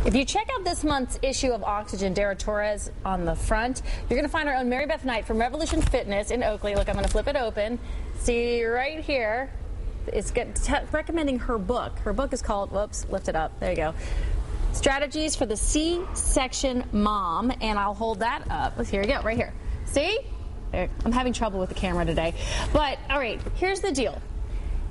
If you check out this month's issue of Oxygen, Dara Torres on the front, you're going to find our own Mary Beth Knight from Revolution Fitness in Oakley. Look, I'm going to flip it open. See right here. It's recommending her book. Her book is called, whoops, lift it up. There you go. Strategies for the C-section mom. And I'll hold that up. Here we go, right here. See? I'm having trouble with the camera today. But, all right, here's the deal.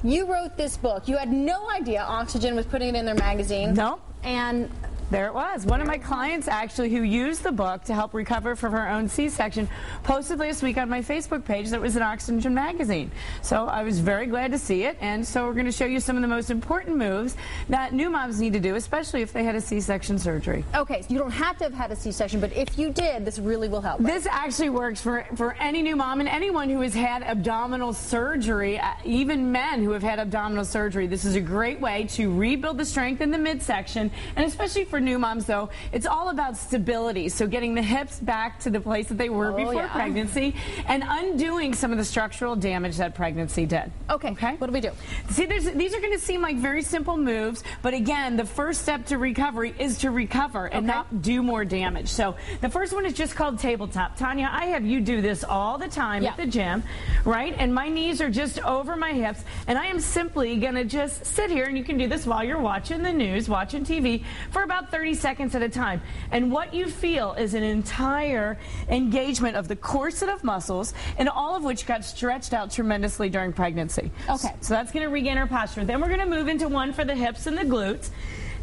You wrote this book. You had no idea Oxygen was putting it in their magazine. No. And there it was. One of my clients, actually, who used the book to help recover from her own C-section, posted last week on my Facebook page that it was in Oxygen magazine. So I was very glad to see it, and so we're going to show you some of the most important moves that new moms need to do, especially if they had a C-section surgery. Okay, so you don't have to have had a C-section, but if you did, this really will help. Right? This actually works for any new mom and anyone who has had abdominal surgery, even men who have had abdominal surgery. This is a great way to rebuild the strength in the midsection, and especially for new moms, though, it's all about stability. So getting the hips back to the place that they were before pregnancy and undoing some of the structural damage that pregnancy did. Okay. What do we do? See, these are going to seem like very simple moves, but again, the first step to recovery is to recover and not do more damage. So the first one is just called tabletop. Tanya, I have you do this all the time at the gym, right? And my knees are just over my hips, and I am simply going to just sit here, and you can do this while you're watching the news, watching TV, for about 30 seconds at a time. And what you feel is an entire engagement of the corset of muscles, and all of which got stretched out tremendously during pregnancy. Okay. So that's going to regain our posture. Then we're going to move into one for the hips and the glutes.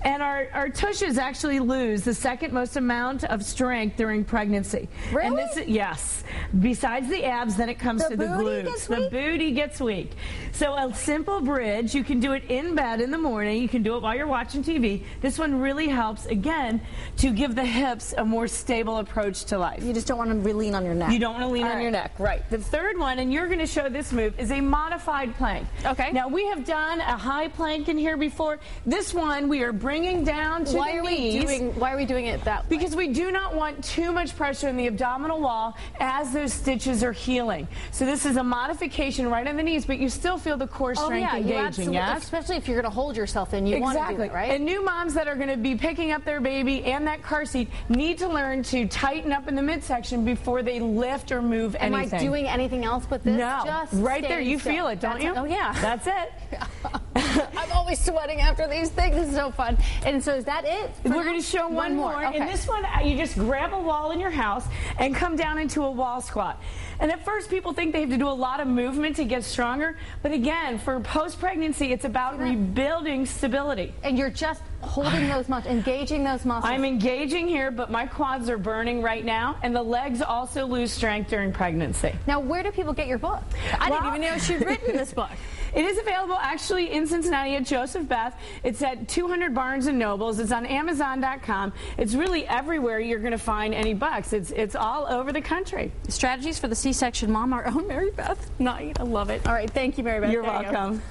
And our tushes actually lose the second most amount of strength during pregnancy. Really? And this, yes. Besides the abs, then it comes to the glutes. The booty gets weak. So a simple bridge, you can do it in bed in the morning. You can do it while you're watching TV. This one really helps, again, to give the hips a more stable approach to life. You just don't want to lean on your neck. You don't want to lean on your neck, right. The third one, and you're going to show this move, is a modified plank. Okay. Now, we have done a high plank in here before. This one, we are bringing down to the knees. Why are we doing it that way? Because we do not want too much pressure in the abdominal wall as those stitches are healing. So this is a modification right on the knees, but you still feel the core strength engaging, yes? Especially if you're going to hold yourself in, you want to do that, right? And new moms that are going to be picking up their baby and that car seat need to learn to tighten up in the midsection before they lift or move anything. Am I doing anything else but this? No. Just right there, you feel it, don't you? Oh, yeah. That's it. I'm always sweating after these things. This is so fun. And so is that it? We're going to show one more. Okay. In this one, you just grab a wall in your house and come down into a wall squat. And at first, people think they have to do a lot of movement to get stronger. But again, for post-pregnancy, it's about rebuilding stability. And you're just holding those muscles, engaging those muscles. I'm engaging here, but my quads are burning right now. And the legs also lose strength during pregnancy. Now, where do people get your book? I didn't even know she'd written this book. It is available actually in Cincinnati at Joseph Beth. It's at 200 Barnes & Nobles. It's on Amazon.com. It's really everywhere you're going to find any books. It's all over the country. Strategies for the C-section mom, our own Mary Beth Knight. I love it. All right, thank you, Mary Beth. You're welcome.